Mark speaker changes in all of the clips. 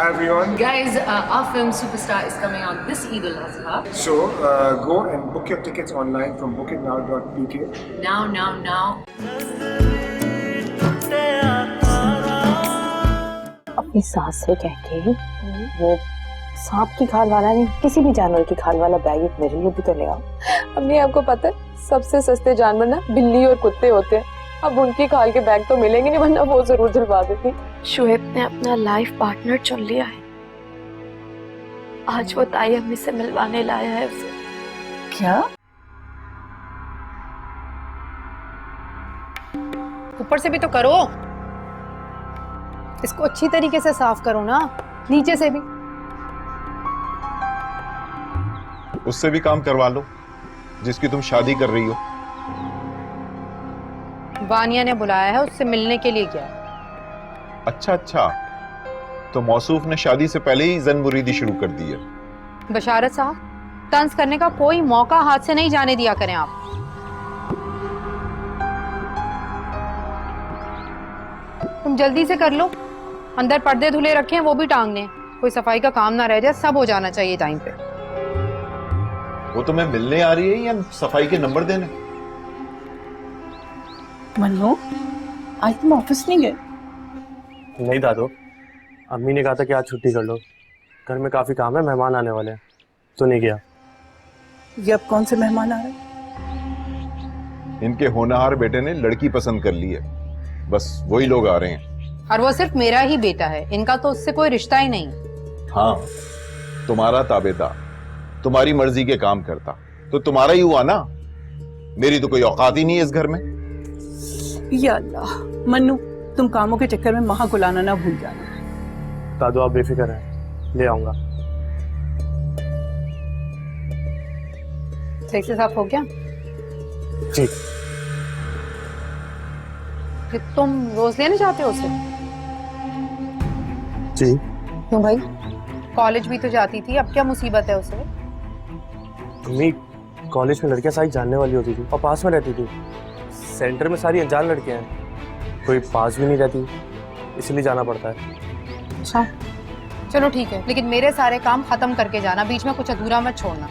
Speaker 1: Hi everyone.
Speaker 2: Guys, our film Superstar is coming out this Eid al-Adha.
Speaker 1: So go and book your tickets online from bookitnow.pk.
Speaker 2: Now.
Speaker 3: अपनी सास से कह के वो सांप की खाल वाला नहीं, किसी भी जानवर की खाल वाला बैग एक मेरे लिए भी तो ले आओ।
Speaker 4: अम्मी आपको पता है सबसे सस्ते जानवर ना बिल्ली और कुत्ते होते हैं। अब उनकी खाल के बैग तो मिलेंगे नहीं, वरना वो जरूर दिलवा देती।
Speaker 5: शुएब ने अपना लाइफ पार्टनर चुन लिया है। आज वो ताई अम्मी से मिलवाने लाया है उसे।
Speaker 3: क्या?
Speaker 6: ऊपर से भी तो करो, इसको अच्छी तरीके से साफ करो ना, नीचे से भी।
Speaker 7: उससे भी काम करवा लो जिसकी तुम शादी कर रही हो।
Speaker 6: वानिया ने बुलाया है, उससे मिलने के लिए गया।
Speaker 7: अच्छा, तो मौसूफ ने शादी से पहले ही जन मुरीदी शुरू कर दी है।
Speaker 6: बशारत साहब, तंज करने का कोई मौका हाथ से नहीं जाने दिया करें आप। तुम जल्दी से कर लो, अंदर पर्दे धुले रखे हैं वो भी टांगने, कोई सफाई का काम ना रह जाए, सब हो जाना चाहिए टाइम पे।
Speaker 7: वो तुम्हें मिलने आ रही है या सफाई के नंबर देने?
Speaker 3: मन्नू, आज तुम ऑफिस नहीं गए?
Speaker 8: नहीं दादू, अम्मी ने कहा था कि आज छुट्टी कर लो, घर में काफी काम है, मेहमान आने वाले हैं, तो नहीं गया।
Speaker 3: ये अब कौन से मेहमान आ रहे हैं?
Speaker 7: इनके होनहार बेटे ने लड़की पसंद कर ली है, बस वही लोग आ रहे हैं।
Speaker 6: और वो सिर्फ मेरा ही बेटा है, इनका तो उससे कोई रिश्ता ही नहीं।
Speaker 7: हाँ, तुम्हारा ताबेदार तुम्हारी मर्जी के काम करता तो तुम्हारा ही हुआ ना। मेरी तो कोई औकात ही नहीं है इस घर में।
Speaker 3: या अल्लाह, मन्नू तुम कामों के चक्कर में माँ को लाना ना भूल जाना।
Speaker 8: दादू आप बेफिक्र हैं, ले आऊंगा।
Speaker 6: सही से साफ हो गया?
Speaker 8: जी।
Speaker 6: फिर तुम रोज लेने जाते हो उसे?
Speaker 8: जी।
Speaker 6: क्यों भाई, कॉलेज भी तो जाती थी, अब क्या मुसीबत है उसे?
Speaker 8: अम्मी, कॉलेज में लड़कियां सारी जानने वाली होती थी और पास में रहती थी। सेंटर में सारी अनजान लड़कियां हैं, कोई पास भी नहीं रहती, इसलिए जाना पड़ता है।
Speaker 6: अच्छा चलो ठीक है, लेकिन मेरे सारे काम खत्म करके जाना, बीच में कुछ अधूरा मत छोड़ना।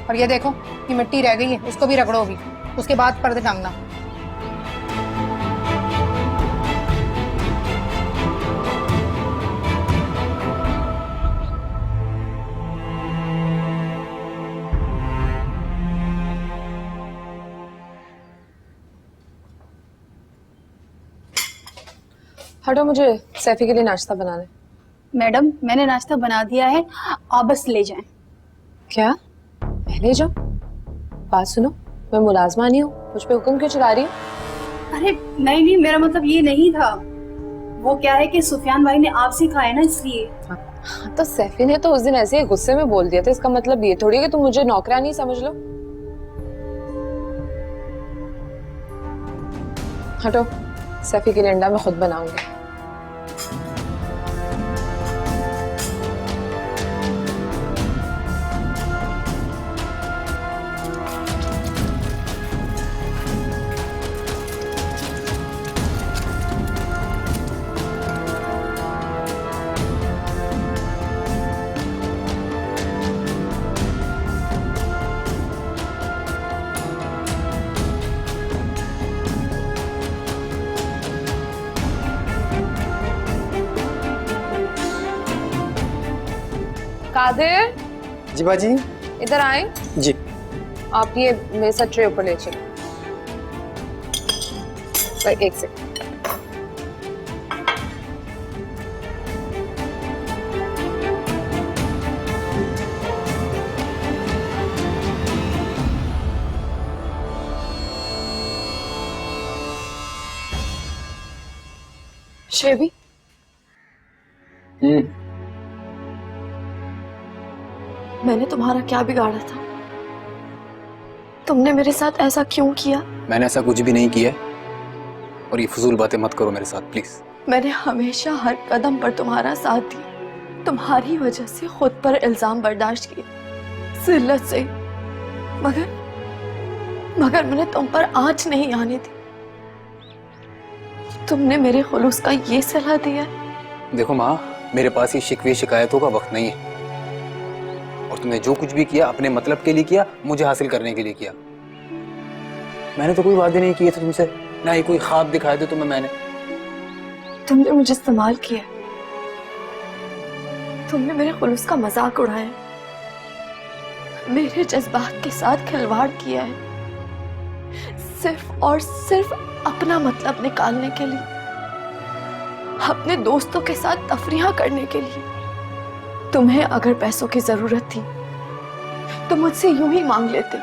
Speaker 6: और ये देखो, ये मिट्टी रह गई है, उसको भी रगड़ो भी, उसके बाद पर्दे टांगना।
Speaker 4: हटो, मुझे सैफी के लिए नाश्ता बनाना है।
Speaker 5: मैडम मैंने नाश्ता बना दिया है, आप बस ले जाएं।
Speaker 4: क्या? पहले जाओ। बात सुनो, मैं मुलाजमा नहीं हूँ, मुझ पे हुक्म क्यों चला रही हूँ?
Speaker 5: अरे नहीं, मेरा मतलब ये नहीं था। वो क्या है कि सुफियान भाई ने आपसे कहा है ना, इसलिए।
Speaker 4: हाँ, तो सैफी ने तो उस दिन ऐसे ही गुस्से में बोल दिया था, इसका मतलब ये थोड़ी है कि तुम मुझे नौकरानी समझ लो। हटो, सैफी के लिए अंडा मैं खुद बनाऊंगी। कादिर
Speaker 8: जी बाजी।
Speaker 4: इधर आए।
Speaker 8: जी।
Speaker 4: आप ये मेरे साथ ट्रे ऊपर ले चलो। एक सेकंड।
Speaker 5: शेबी, मैंने तुम्हारा क्या बिगाड़ा था? तुमने मेरे साथ ऐसा क्यों किया?
Speaker 9: मैंने ऐसा कुछ भी नहीं किया, और ये फजूल बातें मत करो मेरे साथ प्लीज।
Speaker 5: मैंने हमेशा हर कदम पर तुम्हारा साथ दिया, तुम्हारी वजह से खुद पर इल्जाम बर्दाश्त किए, जिल्लत से, मगर मैंने तुम पर आंच नहीं आने दी। तुमने मेरे खुलूस का ये सलाह दिया है?
Speaker 9: देखो माँ, मेरे पास ये शिकवे शिकायतों का वक्त नहीं है। और तुमने जो कुछ भी किया अपने मतलब के लिए किया, मुझे हासिल करने के लिए किया। मैंने तो कोई वादे नहीं किए थे तुमसे, ना ही कोई ख्वाब दिखाए थे तुम्हें मैंने।
Speaker 5: तुमने मुझे इस्तेमाल किया, तुमने मेरे खुलूस का मजाक उड़ाया, मेरे जज्बात के साथ खिलवाड़ किया है, सिर्फ और सिर्फ अपना मतलब निकालने के लिए, अपने दोस्तों के साथ तफरीहा करने के लिए। तुम्हें अगर पैसों की जरूरत थी तो मुझसे यूं ही मांग लेते।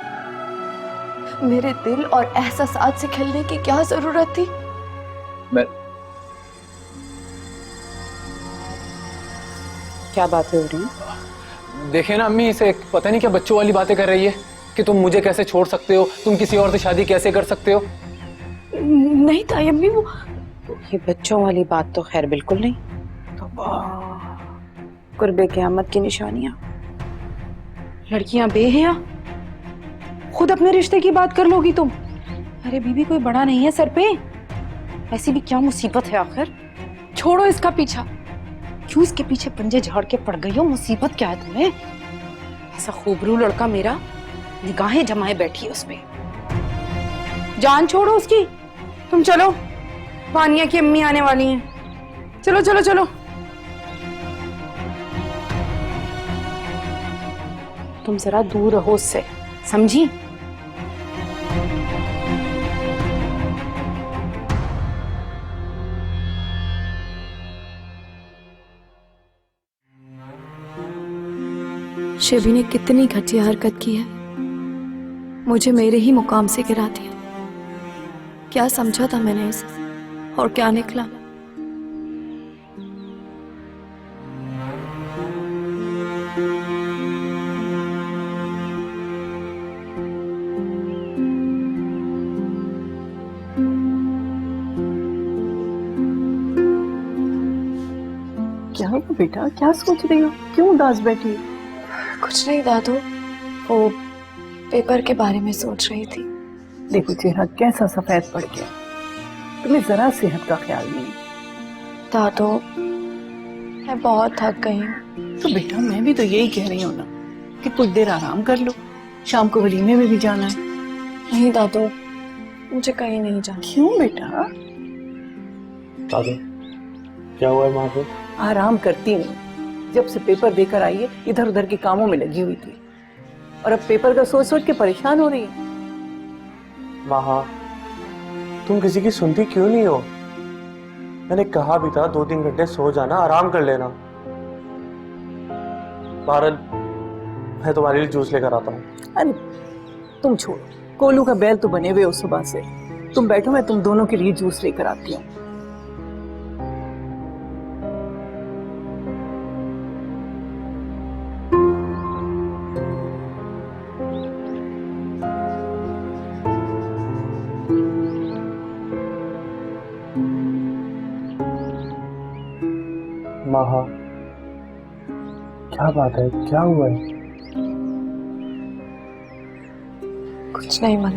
Speaker 5: मेरे दिल और एहसासात से खेलने की क्या जरूरत थी?
Speaker 9: मैं
Speaker 3: क्या बातें हो रही हैं?
Speaker 9: देखे ना अम्मी, इसे पता नहीं क्या बच्चों वाली बातें कर रही है कि तुम मुझे कैसे छोड़ सकते हो, तुम किसी और से शादी कैसे कर सकते हो।
Speaker 5: नहीं ताई अम्मी, वो
Speaker 3: ये बच्चों वाली बात तो खैर बिल्कुल नहीं। कुर्बे क़यामत की निशानियां। लड़कियां बेहया, खुद अपने रिश्ते की बात कर लोगी तुम। अरे बीबी कोई बड़ा नहीं है सर पे, ऐसी भी क्या मुसीबत है आखिर। छोड़ो इसका पीछा, क्यों इसके पीछे पंजे झाड़ के पड़ गई हो? मुसीबत क्या है तुम्हें? ऐसा खूबरू लड़का मेरा, निगाहें जमाए बैठी है उस पे। जान छोड़ो उसकी, तुम चलो, वानिया की अम्मी आने वाली हैं। चलो चलो चलो। तुम जरा दूर रहो उससे, समझी?
Speaker 5: शेबी ने कितनी घटिया हरकत की है, मुझे मेरे ही मुकाम से गिरा दिया। क्या समझा था मैंने इसे और क्या निकला।
Speaker 3: क्या हुआ बेटा, क्या सोच रही हो? क्यों उदास बैठी हो?
Speaker 5: कुछ नहीं दादू, वो पेपर के बारे में सोच रही थी।
Speaker 3: देखो चेहरा कैसा सफेद पड़ गया, तुम्हें जरा सेहत का ख्याल नहीं।
Speaker 5: दादू मैं बहुत थक गई हूँ।
Speaker 3: तो बेटा मैं भी तो यही कह रही हूँ ना कि कुछ देर आराम कर लो, शाम को वलीमे में भी जाना है।
Speaker 5: नहीं दादू, मुझे कहीं नहीं जाना।
Speaker 3: क्यों बेटा?
Speaker 8: दादू क्या हुआ है माँ को?
Speaker 3: आराम करती नहीं, जब से पेपर देकर आई है इधर उधर के कामों में लगी हुई थी, और अब पेपर का सोच सोच के परेशान हो रही है।
Speaker 8: माँ तुम किसी की सुनती क्यों नहीं हो? मैंने कहा भी था 2-3 घंटे सो जाना, आराम कर लेना। बहरहाल मैं तुम्हारे लिए जूस लेकर आता हूँ।
Speaker 3: अरे तुम छोड़ो, कोलू का बैल तो बने हुए हो सुबह से। तुम बैठो, मैं तुम दोनों के लिए जूस लेकर आती हूँ।
Speaker 8: माँ क्या बात है, क्या हुआ है?
Speaker 5: कुछ नहीं मन।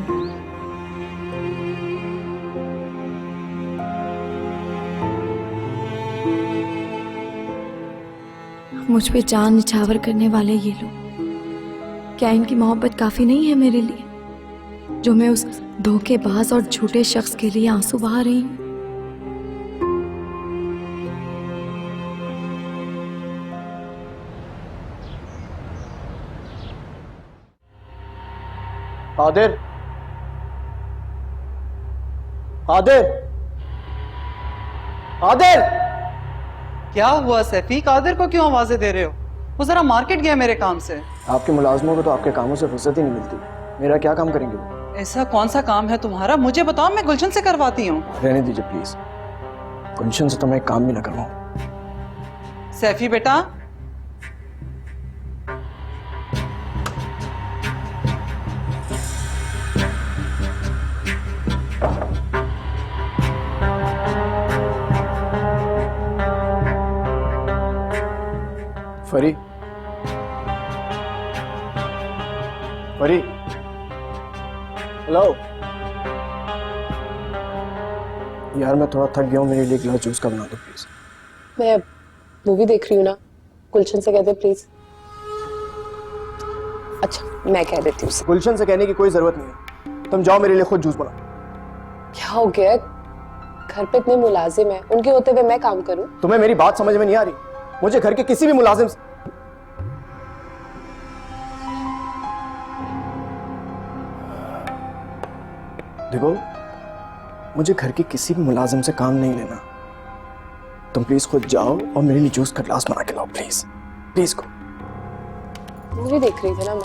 Speaker 5: मुझ पे जान निछावर करने वाले ये लोग, क्या इनकी मोहब्बत काफी नहीं है मेरे लिए, जो मैं उस धोखेबाज और झूठे शख्स के लिए आंसू बहा रही हूँ?
Speaker 8: कादिर, कादिर, कादिर!
Speaker 10: क्या हुआ सैफी? कादिर को क्यों आवाजें दे रहे हो? वो जरा मार्केट गया मेरे काम से।
Speaker 11: आपके मुलाजमों को तो आपके कामों से फुर्सत ही नहीं मिलती। मेरा क्या काम करेंगे वो?
Speaker 10: ऐसा कौन सा काम है तुम्हारा? मुझे बताओ, मैं गुलशन से करवाती हूँ।
Speaker 11: रहने दीजिए प्लीज, गुलशन से तो मैं एक काम भी ना करवाऊं।
Speaker 10: सैफी बेटा,
Speaker 11: फरी, फरी, हेलो यार, मैं थोड़ा थक गया हूँ, मेरे लिए एक गिलास जूस का बना दो प्लीज।
Speaker 3: मैं
Speaker 4: मूवी देख रही हूँ ना, गुलशन से कह दे प्लीज। अच्छा मैं कह देती हूँ उसे।
Speaker 11: गुलशन से कहने की कोई जरूरत नहीं है, तुम जाओ मेरे लिए खुद जूस बनाओ।
Speaker 4: क्या हो गया, घर पे इतने मुलाजिम हैं, उनके होते हुए मैं काम करूं?
Speaker 11: तुम्हें मेरी बात समझ में नहीं आ रही? मुझे घर के किसी भी मुलाजिम से देखो, मुझे घर के किसी भी मुलाजिम से काम नहीं लेना। तुम प्लीज खुद जाओ और मेरे लिए जूस का ग्लास बना के लाओ प्लीज, प्लीज को।
Speaker 4: मूवी देख रही थी ना मैं,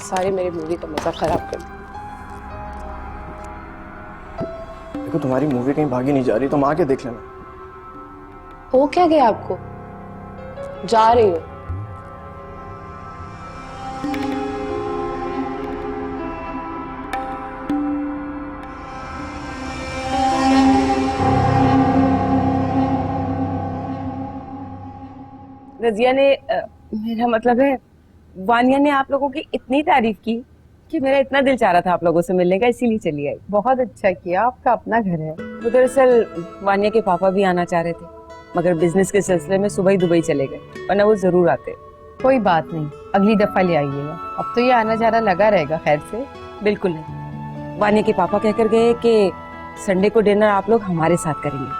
Speaker 4: सारी मेरी मूवी का मजा खराब कर दी।
Speaker 11: देखो तुम्हारी मूवी कहीं भागी नहीं जा रही, तुम आके देख लेना।
Speaker 4: हो क्या गया आपको? जा रही हूँ।
Speaker 3: रजिया ने मेरा मतलब है वानिया ने आप लोगों की इतनी तारीफ की कि मेरा इतना दिल चाह रहा था आप लोगों से मिलने का, इसीलिए चली आई।
Speaker 6: बहुत अच्छा किया, आपका अपना घर है।
Speaker 3: वो दरअसल वानिया के पापा भी आना चाह रहे थे, मगर बिजनेस के सिलसिले में सुबह ही दुबई चले गए, वरना वो जरूर आते।
Speaker 6: कोई बात नहीं, अगली दफा ले आइएगा। अब तो ये आना जाना लगा रहेगा खैर से।
Speaker 3: बिल्कुल नहीं, वानिया के पापा कहकर गए कि संडे को डिनर आप लोग हमारे साथ करेंगे।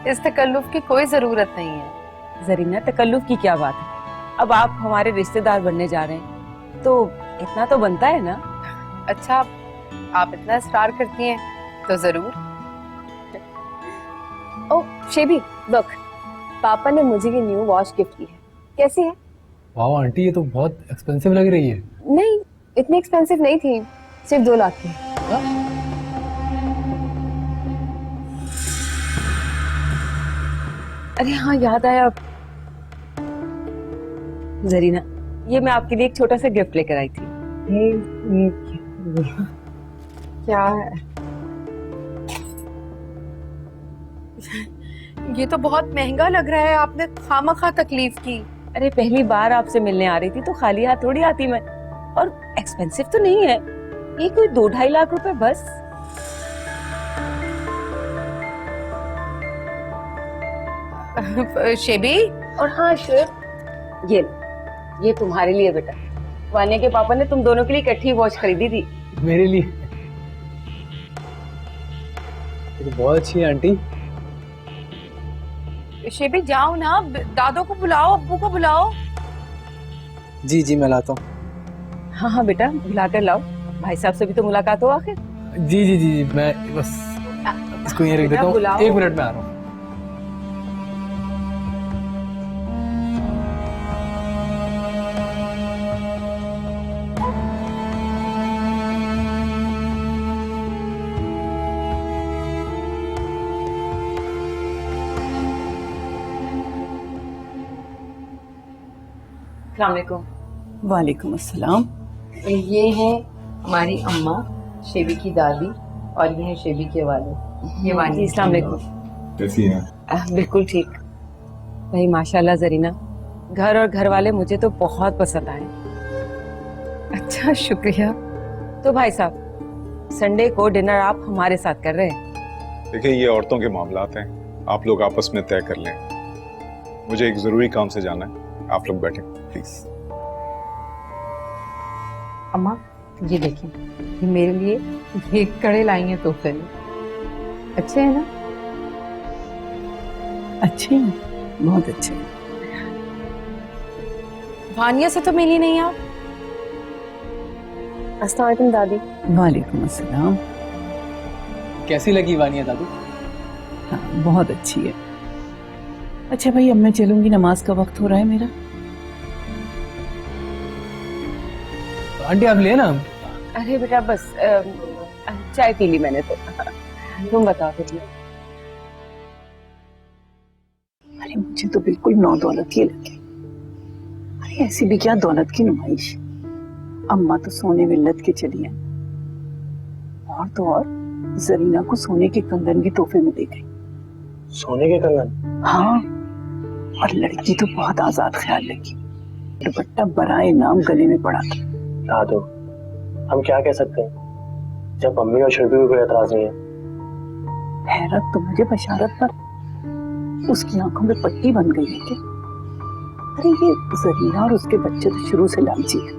Speaker 6: इस तकल्लुफ की कोई जरूरत नहीं है।
Speaker 3: जरीना, तकल्लुफ की क्या बात है? अब आप हमारे रिश्तेदार बनने जा रहे हैं तो इतना तो बनता है ना।
Speaker 6: अच्छा आप इतना स्टार करती हैं तो जरूर।
Speaker 4: ओ शेबी, look, पापा ने मुझे ये न्यू वॉच गिफ्ट की है। कैसी है?
Speaker 9: वाह आंटी, ये तो बहुत एक्सपेंसिव लग रही है।
Speaker 4: नहीं, इतनी एक्सपेंसिव नहीं थी, सिर्फ 2 लाख की।
Speaker 3: अरे हाँ, याद आया जरीना, ये मैं आपके लिए एक छोटा सा गिफ्ट लेकर आई थी।
Speaker 6: क्या है? ये तो बहुत महंगा लग रहा है, आपने खामखा तकलीफ की।
Speaker 3: अरे पहली बार आपसे मिलने आ रही थी तो खाली हाथ थोड़ी आती मैं, और एक्सपेंसिव तो नहीं है, ये कोई 2-2.5 लाख रुपए बस।
Speaker 6: शेबी,
Speaker 3: और हाँ श्वेत, ये तुम्हारे लिए बेटा, वानिया के पापा ने तुम दोनों के लिए इकट्ठी वॉच खरीदी थी।
Speaker 9: मेरे लिए? ये तो बहुत अच्छी है आंटी।
Speaker 6: शेबी जाओ ना, दादो को बुलाओ, अब्बू को बुलाओ।
Speaker 9: जी जी मैं लाता हूँ।
Speaker 3: हाँ हाँ बेटा, बुलाकर लाओ, भाई साहब से भी तो मुलाकात हो आखिर।
Speaker 9: जी जी जी मैं बस इसको यहीं रख देता हूँ, 1 मिनट में आ रहा हूँ।
Speaker 12: वालेकुम अस्सलाम।
Speaker 2: ये है हमारी अम्मा, शेबी की दादी, और ये है शेबी के वालिद। ये वानी।
Speaker 3: अस्सलाम वालेकुम।
Speaker 7: कैसी हैं?
Speaker 3: बिल्कुल ठीक। भाई माशाल्लाह जरीना, घर और घर वाले मुझे तो बहुत पसंद आए।
Speaker 6: अच्छा शुक्रिया।
Speaker 3: तो भाई साहब, संडे को डिनर आप हमारे साथ कर रहे हैं?
Speaker 7: देखिए, ये औरतों के मामलात हैं, आप लोग आपस में तय कर लें। मुझे एक जरूरी काम से जाना है, आप लोग बैठे प्लीज।
Speaker 6: अम्मा ये देखिए, ये मेरे लिए ये कड़े लाई हैं तोहफे में, अच्छे हैं ना?
Speaker 12: अच्छे हैं, बहुत अच्छे हैं।
Speaker 3: वानिया से तो मिली नहीं आप?
Speaker 4: अस्सलाम वालेकुम दादी।
Speaker 12: वालेकुम अस्सलाम।
Speaker 9: कैसी लगी वानिया दादू?
Speaker 12: हाँ बहुत अच्छी है। अच्छा भाई, अब मैं चलूंगी, नमाज का वक्त हो रहा है मेरा।
Speaker 9: आंटी आप लिए ना?
Speaker 3: अरे बेटा बस चाय पी ली मैंने तो। तुम बताओ फिर।
Speaker 12: अरे मुझे तो बिल्कुल नौ दौलत ही लगी। अरे ऐसी भी क्या दौलत की नुमाइश। अम्मा तो सोने मिल्लत के चली है, और तो और जरीना को सोने के कंगन भी तोहफे में दे गई।
Speaker 11: सोने के कंगन?
Speaker 12: हाँ, और लड़की तो बहुत आजाद ख्याल लगी। दुपट्टा बराए नाम गले में पड़ा था।
Speaker 11: दादो, हम क्या कह सकते हैं जब अम्मी और शर्बी को कोई एतराज नहीं है।
Speaker 12: हैरत तो मुझे बशारत पर, उसकी आंखों में पट्टी बन गई है क्या? अरे ये जरीना और उसके बच्चे तो शुरू से लालची है।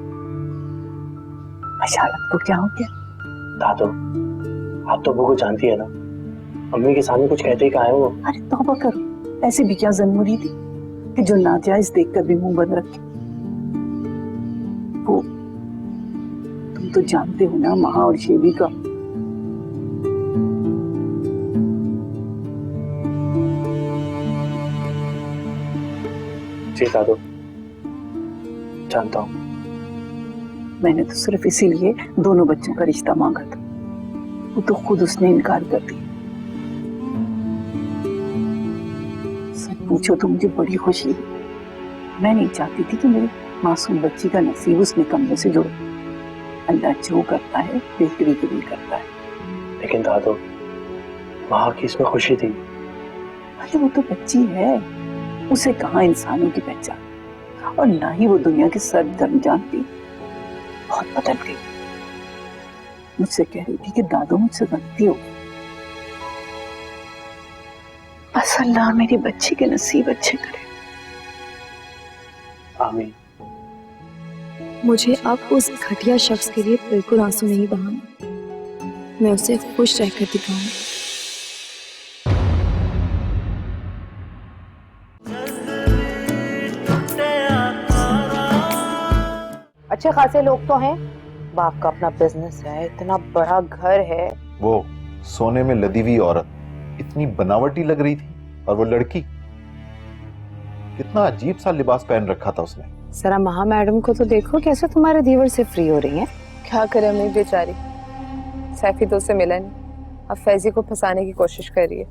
Speaker 12: बशारत को क्या हो गया?
Speaker 11: दादो, आप तो वो जानती है ना, अम्मी के सामने कुछ कहते ही कहा है वो।
Speaker 12: अरे तौबा करो, ऐसी भी क्या जन्मुरी थी कि जो नाजायज देखकर भी मुंह बंद रखे। वो तुम तो जानते हो ना महा और शेबी का।
Speaker 11: जी दादो, जानता हूँ।
Speaker 12: मैंने तो सिर्फ इसीलिए दोनों बच्चों का रिश्ता मांगा था, वो तो खुद उसने इनकार कर दिया। सच पूछो तो मुझे बड़ी खुशी हुई। मैं नहीं चाहती थी कि मेरी मासूम बच्ची का नसीब उसने कमरे से जुड़े। अल्लाह जो करता है बेहतरी के लिए करता है।
Speaker 11: लेकिन दादो, वहां की इसमें खुशी थी।
Speaker 12: अरे वो तो बच्ची है, उसे कहाँ इंसानों की पहचान, और ना ही वो दुनिया के सर्द धर्म जानती। बहुत बदल गई। मुझसे कह रही थी कि दादू मुझसे गलती हो गई। बस अल्लाह मेरी बच्ची के नसीब अच्छे करे।
Speaker 11: आमीन।
Speaker 5: मुझे अब उस घटिया शख्स के लिए बिल्कुल आंसू नहीं बहाने, मैं उसे खुश रहकर दिखाऊंगी।
Speaker 2: अच्छे खासे लोग तो हैं, बाप का अपना बिजनेस है, इतना बड़ा घर है।
Speaker 7: वो सोने में लदी हुई औरत इतनी बनावटी लग रही थी, और वो लड़की कितना अजीब सा लिबास पहन रखा था उसने।
Speaker 2: जरा महा मैडम को तो देखो कैसे तुम्हारे दीवर से फ्री हो रही हैं।
Speaker 4: क्या करे अम्मी बेचारी, सैफी तो उससे मिला नहीं, अब फैजी को फंसाने की कोशिश कर रही है।